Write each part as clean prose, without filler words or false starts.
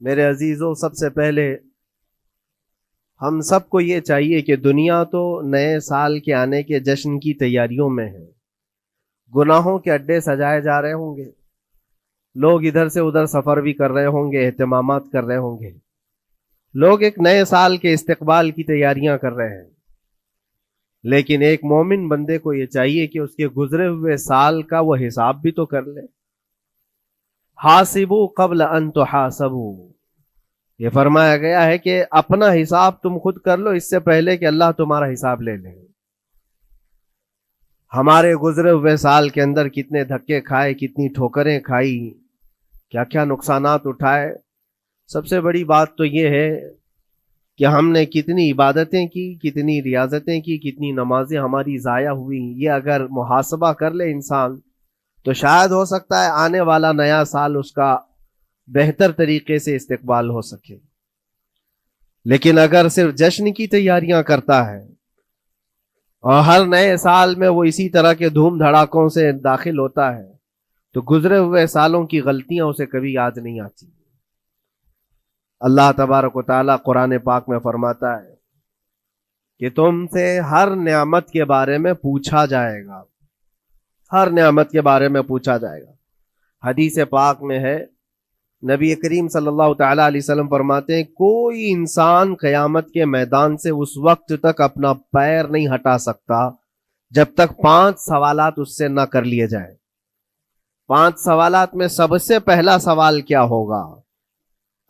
میرے عزیزوں، سب سے پہلے ہم سب کو یہ چاہیے کہ دنیا تو نئے سال کے آنے کے جشن کی تیاریوں میں ہے۔ گناہوں کے اڈے سجائے جا رہے ہوں گے، لوگ ادھر سے ادھر سفر بھی کر رہے ہوں گے، اہتمامات کر رہے ہوں گے، لوگ ایک نئے سال کے استقبال کی تیاریاں کر رہے ہیں۔ لیکن ایک مومن بندے کو یہ چاہیے کہ اس کے گزرے ہوئے سال کا وہ حساب بھی تو کر لے۔ حاسبوا قبل ان تحاسبوا، یہ فرمایا گیا ہے کہ اپنا حساب تم خود کر لو اس سے پہلے کہ اللہ تمہارا حساب لے لے۔ ہمارے گزرے ہوئے سال کے اندر کتنے دھکے کھائے، کتنی ٹھوکریں کھائی، کیا کیا نقصانات اٹھائے۔ سب سے بڑی بات تو یہ ہے کہ ہم نے کتنی عبادتیں کی، کتنی ریاضتیں کی، کتنی نمازیں ہماری ضائع ہوئی۔ یہ اگر محاسبہ کر لے انسان تو شاید ہو سکتا ہے آنے والا نیا سال اس کا بہتر طریقے سے استقبال ہو سکے۔ لیکن اگر صرف جشن کی تیاریاں کرتا ہے اور ہر نئے سال میں وہ اسی طرح کے دھوم دھڑاکوں سے داخل ہوتا ہے تو گزرے ہوئے سالوں کی غلطیاں اسے کبھی یاد نہیں آتی۔ اللہ تبارک و تعالیٰ قرآن پاک میں فرماتا ہے کہ تم سے ہر نعمت کے بارے میں پوچھا جائے گا، ہر نعمت کے بارے میں پوچھا جائے گا۔ حدیث پاک میں ہے، نبی کریم صلی اللہ تعالیٰ علیہ وسلم فرماتے ہیں کوئی انسان قیامت کے میدان سے اس وقت تک اپنا پیر نہیں ہٹا سکتا جب تک 5 سوالات اس سے نہ کر لیے جائیں۔ 5 سوالات میں سب سے پہلا سوال کیا ہوگا؟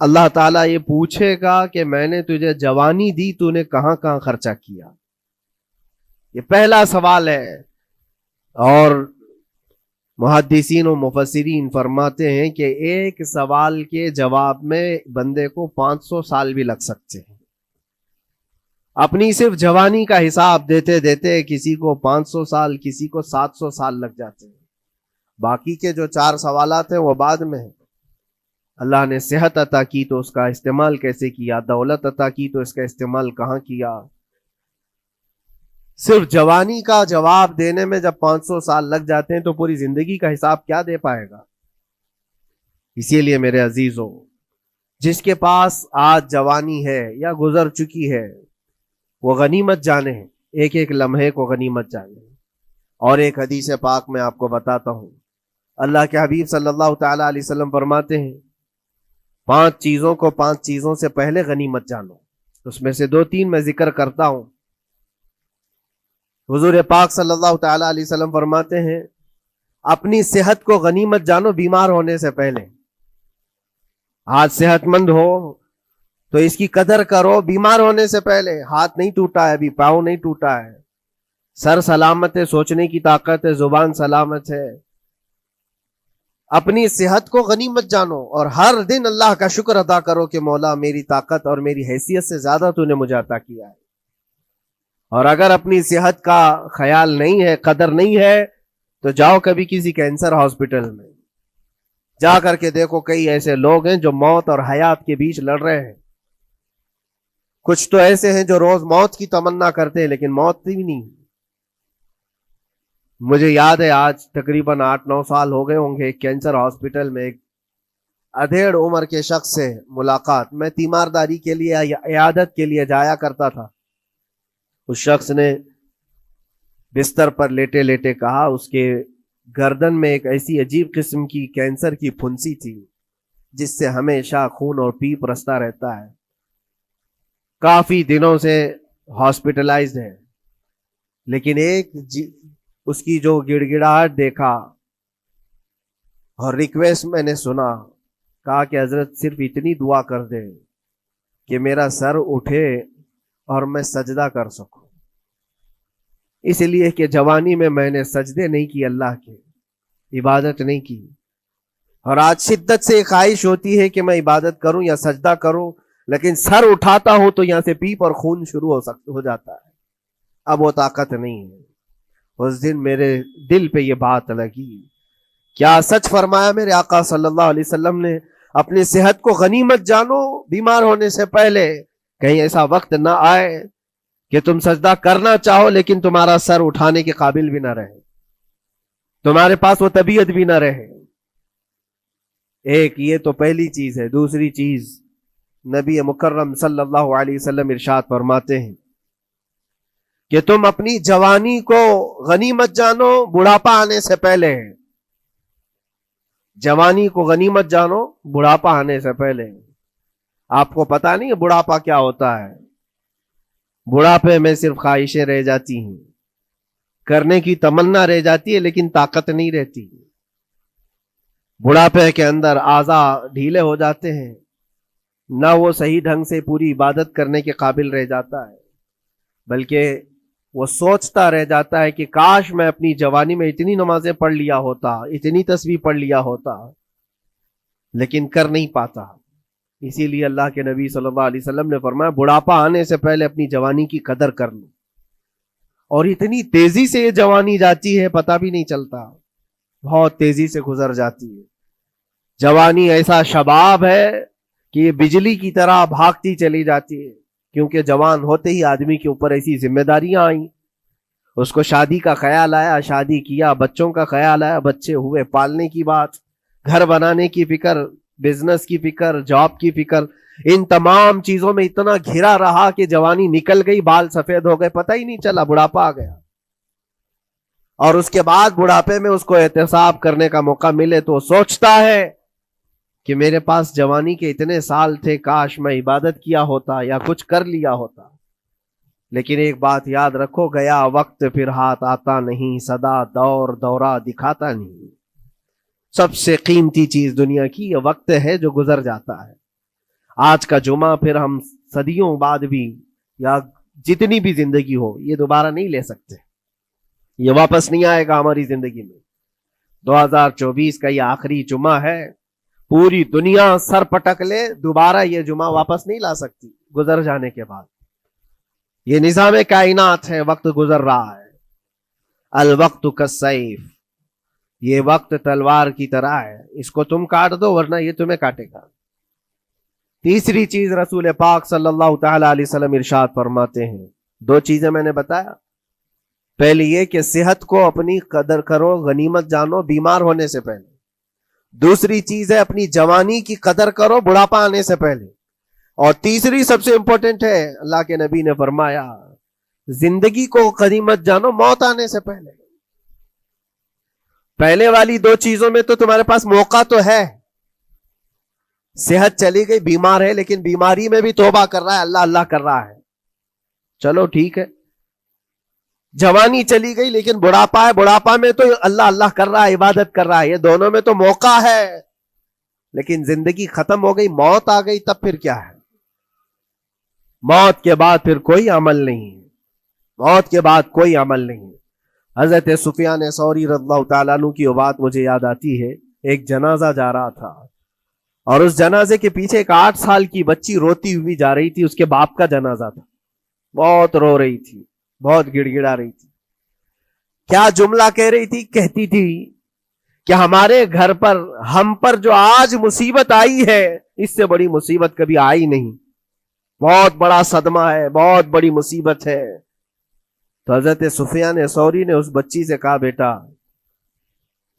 اللہ تعالیٰ یہ پوچھے گا کہ میں نے تجھے جوانی دی، تو نے کہاں کہاں خرچہ کیا؟ یہ پہلا سوال ہے۔ اور محدثین و مفسرین فرماتے ہیں کہ ایک سوال کے جواب میں بندے کو 500 سال بھی لگ سکتے ہیں۔ اپنی صرف جوانی کا حساب دیتے دیتے کسی کو 500 سال، کسی کو 700 سال لگ جاتے ہیں۔ باقی کے جو 4 سوالات ہیں وہ بعد میں ہیں۔ اللہ نے صحت عطا کی تو اس کا استعمال کیسے کیا، دولت عطا کی تو اس کا استعمال کہاں کیا۔ صرف جوانی کا جواب دینے میں جب 500 سال لگ جاتے ہیں تو پوری زندگی کا حساب کیا دے پائے گا؟ اسی لیے میرے عزیزوں، جس کے پاس آج جوانی ہے یا گزر چکی ہے وہ غنیمت جانے، ایک ایک لمحے کو غنیمت جانے۔ اور ایک حدیث پاک میں آپ کو بتاتا ہوں، اللہ کے حبیب صلی اللہ تعالی علیہ وسلم فرماتے ہیں 5 چیزوں کو 5 چیزوں سے پہلے غنیمت جانو۔ اس میں سے 2-3 میں ذکر کرتا ہوں۔ حضور پاک صلی اللہ تعالی علیہ وسلم فرماتے ہیں اپنی صحت کو غنیمت جانو بیمار ہونے سے پہلے۔ آج صحت مند ہو تو اس کی قدر کرو بیمار ہونے سے پہلے۔ ہاتھ نہیں ٹوٹا ہے، ابھی پاؤں نہیں ٹوٹا ہے، سر سلامت ہے، سوچنے کی طاقت ہے، زبان سلامت ہے۔ اپنی صحت کو غنیمت جانو اور ہر دن اللہ کا شکر ادا کرو کہ مولا میری طاقت اور میری حیثیت سے زیادہ تو نے مجھے عطا کیا ہے۔ اور اگر اپنی صحت کا خیال نہیں ہے، قدر نہیں ہے، تو جاؤ کبھی کسی کینسر ہاسپٹل میں جا کر کے دیکھو، کئی ایسے لوگ ہیں جو موت اور حیات کے بیچ لڑ رہے ہیں۔ کچھ تو ایسے ہیں جو روز موت کی تمنا کرتے ہیں لیکن موت بھی نہیں۔ مجھے یاد ہے آج تقریباً 8-9 سال ہو گئے ہوں گے، ایک کینسر ہاسپٹل میں ایک ادھیڑ عمر کے شخص سے ملاقات، میں تیمارداری کے لیے یا عیادت کے لیے جایا کرتا تھا۔ اس شخص نے بستر پر لیٹے لیٹے کہا اس کے گردن میں ایک ایسی عجیب قسم کی کینسر کی پھنسی تھی جس سے ہمیشہ خون اور پیپ رستا رہتا ہے، کافی دنوں سے ہاسپٹلائزڈ ہے۔ لیکن اس کی جو گڑ گڑاہٹ دیکھا اور ریکویسٹ میں نے سنا، کہا کہ حضرت صرف اتنی دعا کر دے کہ میرا سر اٹھے اور میں سجدہ کر سکوں، اس لیے کہ جوانی میں نے سجدے نہیں کی، اللہ کے عبادت نہیں کی۔ اور آج شدت سے خواہش ہوتی ہے کہ میں عبادت کروں یا سجدہ کروں، لیکن سر اٹھاتا ہوں تو یہاں سے پیپ اور خون شروع ہو جاتا ہے، اب وہ طاقت نہیں ہے۔ اس دن میرے دل پہ یہ بات لگی، کیا سچ فرمایا میرے آقا صلی اللہ علیہ وسلم نے، اپنی صحت کو غنیمت جانو بیمار ہونے سے پہلے، کہیں ایسا وقت نہ آئے کہ تم سجدہ کرنا چاہو لیکن تمہارا سر اٹھانے کے قابل بھی نہ رہے، تمہارے پاس وہ طبیعت بھی نہ رہے۔ ایک یہ تو پہلی چیز ہے۔ دوسری چیز نبی مکرم صلی اللہ علیہ وسلم ارشاد فرماتے ہیں کہ تم اپنی جوانی کو غنیمت جانو بڑھاپا آنے سے پہلے. جوانی کو غنیمت جانو بڑھاپا آنے سے پہلے. آپ کو پتا نہیں بڑھاپا کیا ہوتا ہے؟ بڑھاپے میں صرف خواہشیں رہ جاتی ہیں, کرنے کی تمنا رہ جاتی ہے لیکن طاقت نہیں رہتی. بڑھاپے کے اندر اعضاء ڈھیلے ہو جاتے ہیں, نہ وہ صحیح ڈھنگ سے پوری عبادت کرنے کے قابل رہ جاتا ہے, بلکہ وہ سوچتا رہ جاتا ہے کہ کاش میں اپنی جوانی میں اتنی نمازیں پڑھ لیا ہوتا, اتنی تسبیح پڑھ لیا ہوتا, لیکن کر نہیں پاتا. اسی لیے اللہ کے نبی صلی اللہ علیہ وسلم نے فرمایا بڑھاپا آنے سے پہلے اپنی جوانی کی قدر کر لو. اور اتنی تیزی سے یہ جوانی جاتی ہے پتہ بھی نہیں چلتا, بہت تیزی سے گزر جاتی ہے. جوانی ایسا شباب ہے کہ یہ بجلی کی طرح بھاگتی چلی جاتی ہے, کیونکہ جوان ہوتے ہی آدمی کے اوپر ایسی ذمہ داریاں آئیں. اس کو شادی کا خیال آیا, شادی کیا, بچوں کا خیال آیا, بچے ہوئے, پالنے کی بات, گھر بنانے کی فکر, بزنس کی فکر, جاب کی فکر, ان تمام چیزوں میں اتنا گھرا رہا کہ جوانی نکل گئی, بال سفید ہو گئے, پتہ ہی نہیں چلا, بڑھاپا آ گیا. اور اس کے بعد بڑھاپے میں اس کو احتساب کرنے کا موقع ملے تو سوچتا ہے کہ میرے پاس جوانی کے اتنے سال تھے, کاش میں عبادت کیا ہوتا یا کچھ کر لیا ہوتا. لیکن ایک بات یاد رکھو, گیا وقت پھر ہاتھ آتا نہیں, سدا دور دورہ دکھاتا نہیں. سب سے قیمتی چیز دنیا کی یہ وقت ہے جو گزر جاتا ہے. آج کا جمعہ پھر ہم صدیوں بعد بھی یا جتنی بھی زندگی ہو یہ دوبارہ نہیں لے سکتے, یہ واپس نہیں آئے گا ہماری زندگی میں. 2024 کا یہ آخری جمعہ ہے, پوری دنیا سر پٹک لے دوبارہ یہ جمعہ واپس نہیں لا سکتی گزر جانے کے بعد. یہ نظام کائنات ہے, وقت گزر رہا ہے. الوقت کالسیف, یہ وقت تلوار کی طرح ہے, اس کو تم کاٹ دو ورنہ یہ تمہیں کاٹے گا. تیسری چیز رسول پاک صلی اللہ تعالی علیہ وسلم ارشاد فرماتے ہیں, دو چیزیں میں نے بتایا. پہلی یہ کہ صحت کو اپنی قدر کرو, غنیمت جانو بیمار ہونے سے پہلے. دوسری چیز ہے اپنی جوانی کی قدر کرو بڑھاپا آنے سے پہلے. اور تیسری سب سے امپورٹنٹ ہے, اللہ کے نبی نے فرمایا زندگی کو غنیمت جانو موت آنے سے پہلے. پہلے والی دو چیزوں میں تو تمہارے پاس موقع تو ہے. صحت چلی گئی, بیمار ہے, لیکن بیماری میں بھی توبہ کر رہا ہے, اللہ اللہ کر رہا ہے, چلو ٹھیک ہے. جوانی چلی گئی لیکن بڑھاپا ہے, بڑھاپا میں تو اللہ اللہ کر رہا ہے, عبادت کر رہا ہے. یہ دونوں میں تو موقع ہے, لیکن زندگی ختم ہو گئی, موت آ گئی, تب پھر کیا ہے؟ موت کے بعد پھر کوئی عمل نہیں, موت کے بعد کوئی عمل نہیں. حضرت سفیان ثوری رضی اللہ تعالیٰ عنہ کی وہ بات مجھے یاد آتی ہے. ایک جنازہ جا رہا تھا اور اس جنازے کے پیچھے ایک 8 سال کی بچی روتی ہوئی جا رہی تھی. اس کے باپ کا جنازہ تھا, بہت رو رہی تھی, بہت گڑ گڑا رہی تھی. کیا جملہ کہہ رہی تھی؟ کہتی تھی کہ ہمارے گھر پر, ہم پر جو آج مصیبت آئی ہے اس سے بڑی مصیبت کبھی آئی نہیں, بہت بڑا صدمہ ہے, بہت بڑی مصیبت ہے. تو حضرت سفیان ثوری نے اس بچی سے کہا بیٹا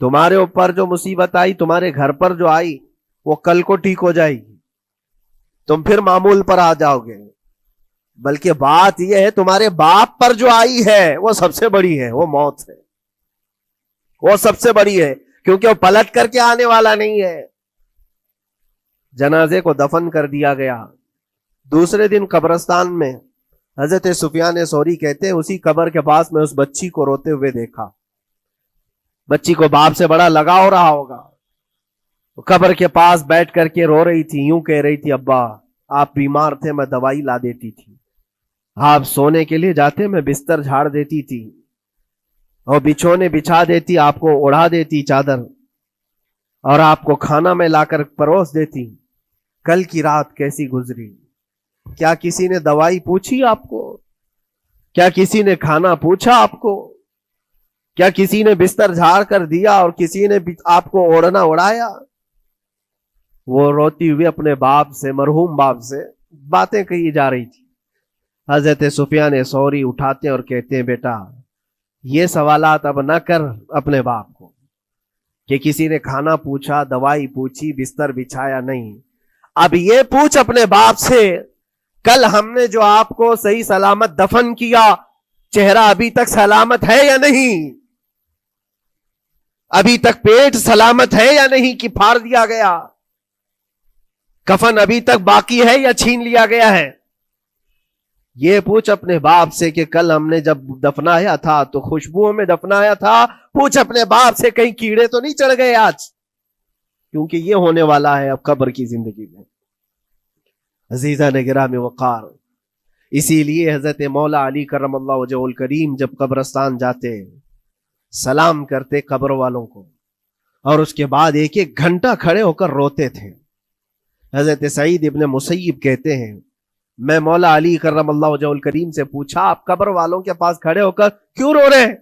تمہارے اوپر جو مصیبت آئی, تمہارے گھر پر جو آئی, وہ کل کو ٹھیک ہو جائے گی, تم پھر معمول پر آ جاؤ گے. بلکہ بات یہ ہے تمہارے باپ پر جو آئی ہے وہ سب سے بڑی ہے, وہ موت ہے, وہ سب سے بڑی ہے, کیونکہ وہ پلٹ کر کے آنے والا نہیں ہے. جنازے کو دفن کر دیا گیا. دوسرے دن قبرستان میں حضرت سفیان ثوری کہتے ہیں اسی قبر کے پاس میں اس بچی کو روتے ہوئے دیکھا. بچی کو باپ سے بڑا لگاؤ رہا ہوگا, قبر کے پاس بیٹھ کر کے رو رہی تھی, یوں کہہ رہی تھی ابا آپ بیمار تھے میں دوائی لا دیتی تھی, آپ سونے کے لیے جاتے میں بستر جھاڑ دیتی تھی اور بچھونے بچھا دیتی, آپ کو اڑا دیتی چادر, اور آپ کو کھانا میں لا کر پروس دیتی. کل کی رات کیسی گزری؟ کیا کسی نے دوائی پوچھی آپ کو؟ کیا کسی نے کھانا پوچھا آپ کو؟ کیا کسی نے بستر جھاڑ کر دیا اور کسی نے آپ کو اوڑھنا اڑایا؟ وہ روتی ہوئی اپنے باپ سے, مرحوم باپ سے باتیں کہی جا رہی تھی. حضرت سفیان ثوری اٹھاتے اور کہتے ہیں بیٹا یہ سوالات اب نہ کر اپنے باپ کو کہ کسی نے کھانا پوچھا, دوائی پوچھی, بستر بچھایا, نہیں. اب یہ پوچھ اپنے باپ سے کل ہم نے جو آپ کو صحیح سلامت دفن کیا چہرہ ابھی تک سلامت ہے یا نہیں؟ ابھی تک پیٹ سلامت ہے یا نہیں کہ پھاڑ دیا گیا؟ کفن ابھی تک باقی ہے یا چھین لیا گیا ہے؟ یہ پوچھ اپنے باپ سے کہ کل ہم نے جب دفنایا تھا تو خوشبوؤں میں دفنایا تھا. پوچھ اپنے باپ سے کہیں کیڑے تو نہیں چڑھ گئے آج؟ کیونکہ یہ ہونے والا ہے اب قبر کی زندگی میں. عزیزان گرامی وقار، اسی لیے حضرت مولا علی کرم اللہ وجہہ الکریم جب قبرستان جاتے سلام کرتے قبر والوں کو اور اس کے بعد ایک ایک گھنٹہ کھڑے ہو کر روتے تھے. حضرت سعید ابن مسیب کہتے ہیں میں مولا علی کرم اللہ وجہہ الکریم سے پوچھا آپ قبر والوں کے پاس کھڑے ہو کر کیوں رو رہے ہیں؟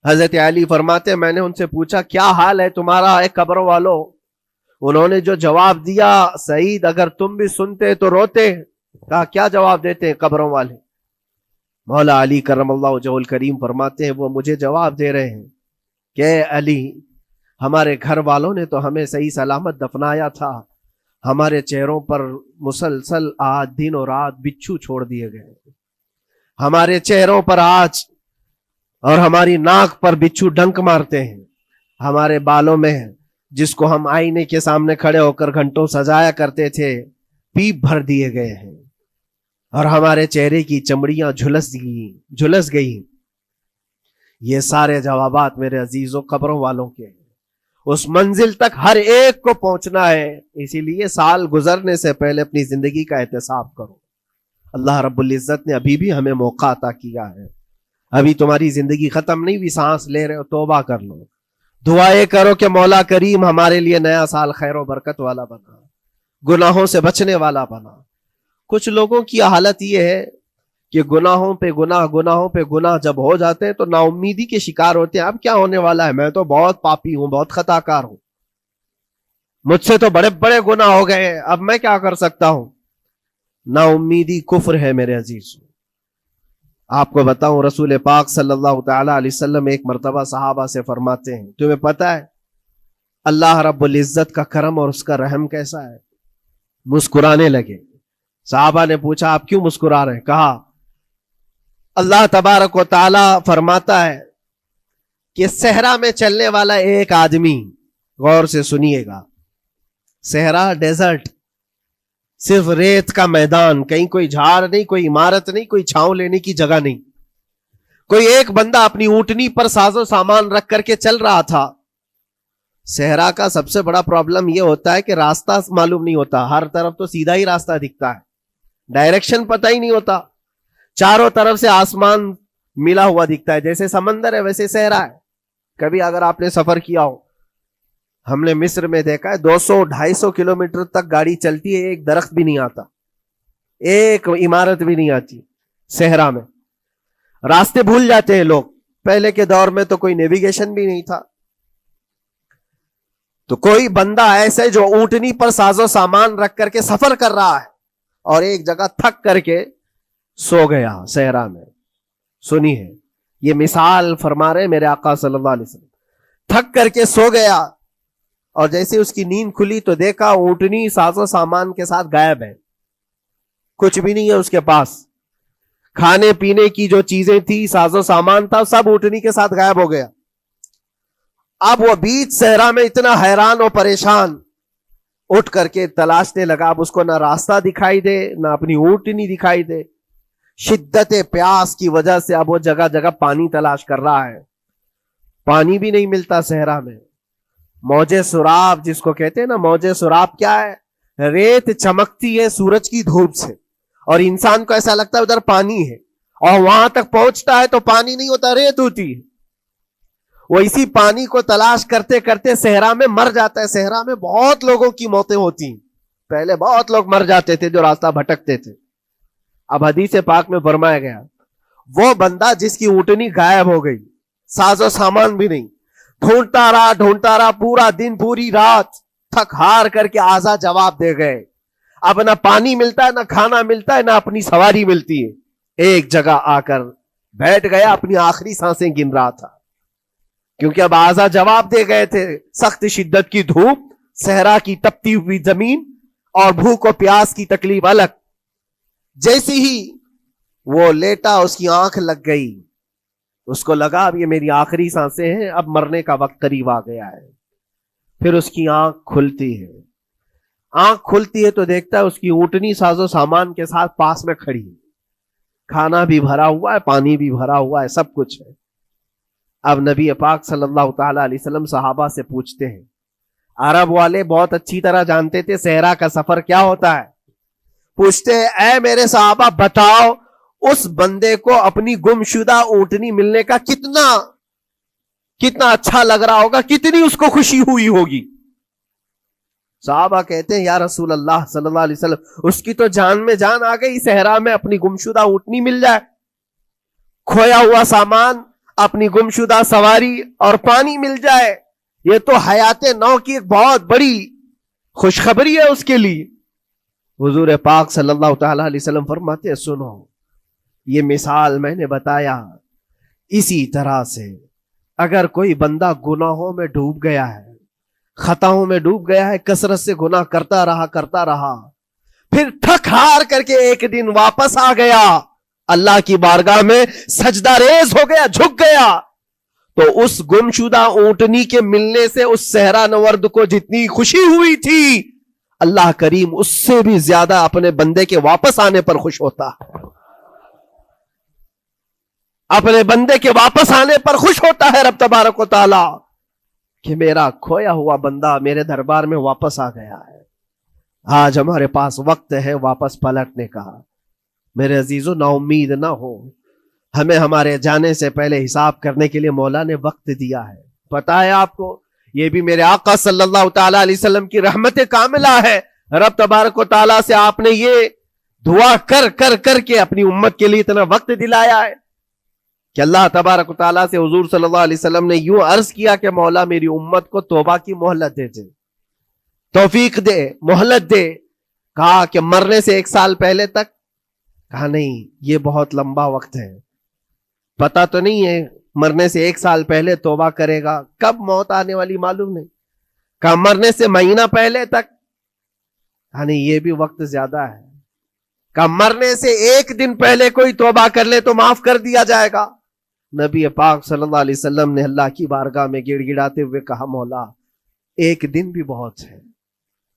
حضرت علی فرماتے میں نے ان سے پوچھا کیا حال ہے تمہارا اے قبر والوں؟ انہوں نے جو جواب دیا سعید اگر تم بھی سنتے تو روتے. کہا کیا جواب دیتے ہیں قبروں والے؟ مولا علی کرم اللہ وجہہ الکریم فرماتے ہیں وہ مجھے جواب دے رہے ہیں کہ اے علی ہمارے گھر والوں نے تو ہمیں صحیح سلامت دفنایا تھا، ہمارے چہروں پر مسلسل آج دن اور رات بچھو چھوڑ دیے گئے، ہمارے چہروں پر آج اور ہماری ناک پر بچھو ڈنک مارتے ہیں، ہمارے بالوں میں جس کو ہم آئینے کے سامنے کھڑے ہو کر گھنٹوں سجایا کرتے تھے پیپ بھر دیے گئے ہیں، اور ہمارے چہرے کی چمڑیاں جھلس گئی. یہ سارے جوابات میرے عزیزوں قبروں والوں کے ہیں. اس منزل تک ہر ایک کو پہنچنا ہے، اسی لیے سال گزرنے سے پہلے اپنی زندگی کا احتساب کرو. اللہ رب العزت نے ابھی بھی ہمیں موقع عطا کیا ہے، ابھی تمہاری زندگی ختم نہیں ہوئی، سانس لے رہے ہو، توبہ کر لو، دعائیں کرو کہ مولا کریم ہمارے لیے نیا سال خیر و برکت والا بنا، گناہوں سے بچنے والا بنا. کچھ لوگوں کی حالت یہ ہے کہ گناہوں پہ گناہ جب ہو جاتے ہیں تو نا امیدی کے شکار ہوتے ہیں. اب کیا ہونے والا ہے، میں تو بہت پاپی ہوں، بہت خطا کار ہوں، مجھ سے تو بڑے بڑے گناہ ہو گئے ہیں، اب میں کیا کر سکتا ہوں؟ نا امیدی کفر ہے میرے عزیز. آپ کو بتاؤں رسول پاک صلی اللہ تعالی علیہ وسلم ایک مرتبہ صحابہ سے فرماتے ہیں تمہیں پتا ہے اللہ رب العزت کا کرم اور اس کا رحم کیسا ہے؟ مسکرانے لگے. صحابہ نے پوچھا آپ کیوں مسکرا رہے ہیں؟ کہا اللہ تبارک و تعالی فرماتا ہے کہ صحرا میں چلنے والا ایک آدمی، غور سے سنیے گا، صحرا ڈیزرٹ، صرف ریت کا میدان، کہیں کوئی جھاڑ نہیں، کوئی عمارت نہیں، کوئی چھاؤں لینے کی جگہ نہیں. کوئی ایک بندہ اپنی اونٹنی پر ساز و سامان رکھ کر کے چل رہا تھا. صحرا کا سب سے بڑا پرابلم یہ ہوتا ہے کہ راستہ معلوم نہیں ہوتا، ہر طرف تو سیدھا ہی راستہ دکھتا ہے، ڈائریکشن پتہ ہی نہیں ہوتا، چاروں طرف سے آسمان ملا ہوا دکھتا ہے، جیسے سمندر ہے ویسے صحرا ہے. کبھی اگر آپ نے سفر کیا ہو، ہم نے مصر میں دیکھا ہے 200-250 کلومیٹر تک گاڑی چلتی ہے، ایک درخت بھی نہیں آتا، ایک عمارت بھی نہیں آتی. صحرا میں راستے بھول جاتے ہیں لوگ. پہلے کے دور میں تو کوئی نیویگیشن بھی نہیں تھا. تو کوئی بندہ ایسے جو اونٹنی پر ساز و سامان رکھ کر کے سفر کر رہا ہے اور ایک جگہ تھک کر کے سو گیا صحرا میں. سنیے یہ مثال فرما رہے میرے آقا صلی اللہ علیہ وسلم. تھک کر کے سو گیا اور جیسے اس کی نیند کھلی تو دیکھا اونٹنی ساز و سامان کے ساتھ غائب ہے، کچھ بھی نہیں ہے اس کے پاس. کھانے پینے کی جو چیزیں تھی، ساز و سامان تھا، سب اونٹنی کے ساتھ غائب ہو گیا. اب وہ بیچ صحرا میں اتنا حیران و پریشان، اٹھ کر کے تلاشنے لگا. اب اس کو نہ راستہ دکھائی دے، نہ اپنی اونٹنی دکھائی دے. شدت پیاس کی وجہ سے اب وہ جگہ جگہ پانی تلاش کر رہا ہے، پانی بھی نہیں ملتا صحرا میں. موج سراب جس کو کہتے ہیں نا، موج سراب کیا ہے؟ ریت چمکتی ہے سورج کی دھوپ سے اور انسان کو ایسا لگتا ہے ادھر پانی ہے، اور وہاں تک پہنچتا ہے تو پانی نہیں ہوتا، ریت ہوتی ہے. وہ اسی پانی کو تلاش کرتے کرتے صحرا میں مر جاتا ہے. صحرا میں بہت لوگوں کی موتیں ہوتی ہیں، پہلے بہت لوگ مر جاتے تھے جو راستہ بھٹکتے تھے. اب حدیث پاک میں فرمایا گیا وہ بندہ جس کی اونٹنی غائب ہو گئی، ساز و سامان بھی نہیں، ڈھونڈتا رہا پورا دن پوری رات، تھک ہار کر کے آزا جواب دے گئے. اب نہ پانی ملتا ہے، نہ کھانا ملتا ہے، نہ اپنی سواری ملتی ہے. ایک جگہ آ کر بیٹھ گیا، اپنی آخری سانسیں گن رہا تھا کیونکہ اب آزا جواب دے گئے تھے. سخت شدت کی دھوپ، صحرا کی تپتی ہوئی زمین، اور بھوک و پیاس کی تکلیف الگ. جیسی ہی وہ لیٹا اس کی آنکھ لگ گئی, اس کو لگا اب یہ میری آخری سانسیں ہیں, اب مرنے کا وقت قریب آ گیا ہے. پھر اس کی آنکھ کھلتی ہے. آنکھ کھلتی ہے تو دیکھتا ہے اس کی اونٹنی ساز و سامان کے ساتھ پاس میں کھڑی ہے, کھانا بھی بھرا ہوا ہے, پانی بھی بھرا ہوا ہے, سب کچھ ہے. اب نبی پاک صلی اللہ تعالی علیہ وسلم صحابہ سے پوچھتے ہیں, عرب والے بہت اچھی طرح جانتے تھے صحرا کا سفر کیا ہوتا ہے. پوچھتے ہیں اے میرے صحابہ بتاؤ اس بندے کو اپنی گمشدہ اونٹنی ملنے کا کتنا اچھا لگ رہا ہوگا, کتنی اس کو خوشی ہوئی ہوگی. صحابہ کہتے ہیں یا رسول اللہ صلی اللہ علیہ وسلم اس کی تو جان میں جان آ گئی, صحرا میں اپنی گمشدہ اونٹنی مل جائے, کھویا ہوا سامان, اپنی گمشدہ سواری اور پانی مل جائے, یہ تو حیات نو کی ایک بہت بڑی خوشخبری ہے اس کے لیے. حضور پاک صلی اللہ تعالی علیہ وسلم فرماتے ہیں سنو, یہ مثال میں نے بتایا, اسی طرح سے اگر کوئی بندہ گناہوں میں ڈوب گیا ہے, خطاؤں میں ڈوب گیا ہے, کثرت سے گناہ کرتا رہا, پھر تھک ہار کر کے ایک دن واپس آ گیا, اللہ کی بارگاہ میں سجدہ ریز ہو گیا, جھک گیا, تو اس گمشدہ اونٹنی کے ملنے سے اس صحرا نورد کو جتنی خوشی ہوئی تھی, اللہ کریم اس سے بھی زیادہ اپنے بندے کے واپس آنے پر خوش ہوتا ہے. اپنے بندے کے واپس آنے پر خوش ہوتا ہے رب تبارک و تعالی کہ میرا کھویا ہوا بندہ میرے دربار میں واپس آ گیا ہے. آج ہمارے پاس وقت ہے واپس پلٹنے کا. میرے عزیزو نا امید نہ ہو, ہمیں ہمارے جانے سے پہلے حساب کرنے کے لیے مولا نے وقت دیا ہے. پتا ہے آپ کو, یہ بھی میرے آقا صلی اللہ تعالی علیہ وسلم کی رحمت کاملہ ہے. رب تبارک و تعالیٰ سے آپ نے یہ دعا کر کے اپنی امت کے لیے اتنا وقت دلایا ہے کہ اللہ تبارک و تعالیٰ سے حضور صلی اللہ علیہ وسلم نے یوں عرض کیا کہ مولا میری امت کو توبہ کی مہلت دے, توفیق دے, مہلت دے. کہا کہ مرنے سے 1 سال پہلے تک؟ کہا نہیں, یہ بہت لمبا وقت ہے, پتا تو نہیں ہے مرنے سے 1 سال پہلے توبہ کرے گا, کب موت آنے والی معلوم نہیں. کہا مرنے سے مہینہ پہلے تک؟ کہا نہیں, یہ بھی وقت زیادہ ہے. کہا مرنے سے 1 دن پہلے کوئی توبہ کر لے تو معاف کر دیا جائے گا. نبی پاک صلی اللہ علیہ وسلم نے اللہ کی بارگاہ میں گڑ گڑاتے ہوئے کہا مولا 1 دن بھی بہت ہے,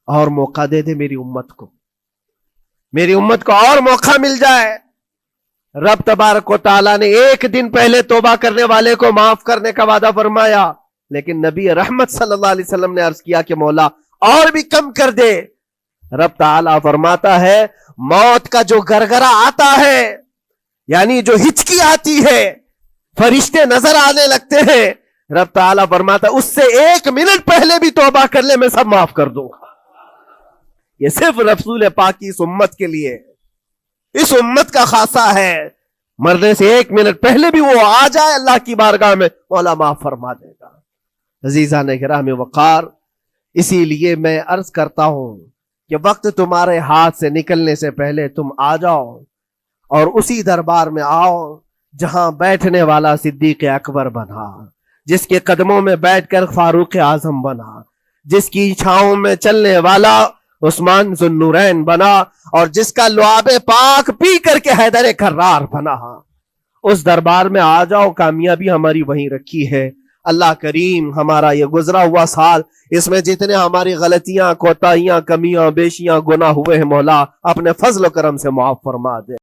اور موقع دے دے میری امت کو اور موقع مل جائے. رب تبارک و تعالیٰ نے 1 دن پہلے توبہ کرنے والے کو معاف کرنے کا وعدہ فرمایا, لیکن نبی رحمت صلی اللہ علیہ وسلم نے عرض کیا کہ مولا اور بھی کم کر دے. رب تعالیٰ فرماتا ہے موت کا جو گرگرا آتا ہے, یعنی جو ہچکی آتی ہے, فرشتے نظر آنے لگتے ہیں, رب تعالیٰ فرماتا ہے اس سے 1 منٹ پہلے بھی توبہ کر لے میں سب معاف کر دوں گا. یہ صرف رسول پاک کی اس امت کے لیے, اس امت کا خاصہ ہے. مرنے سے 1 منٹ پہلے بھی وہ آ جائے اللہ کی بارگاہ میں, مولا معاف فرما دے گا. عزیزان کرام وقار, اسی لیے میں عرض کرتا ہوں کہ وقت تمہارے ہاتھ سے نکلنے سے پہلے تم آ جاؤ اور اسی دربار میں آؤ جہاں بیٹھنے والا صدیق اکبر بنا, جس کے قدموں میں بیٹھ کر فاروق اعظم بنا, جس کی چھاؤں میں چلنے والا عثمان ذو النورین بنا, اور جس کا لعاب پاک پی کر کے حیدر کرار بنا. اس دربار میں آ جاؤ, کامیابی ہماری وہیں رکھی ہے. اللہ کریم ہمارا یہ گزرا ہوا سال, اس میں جتنے ہماری غلطیاں, کوتاہیاں, کمیاں, بیشیاں, گناہ ہوئے ہیں مولا اپنے فضل و کرم سے معاف فرما دے.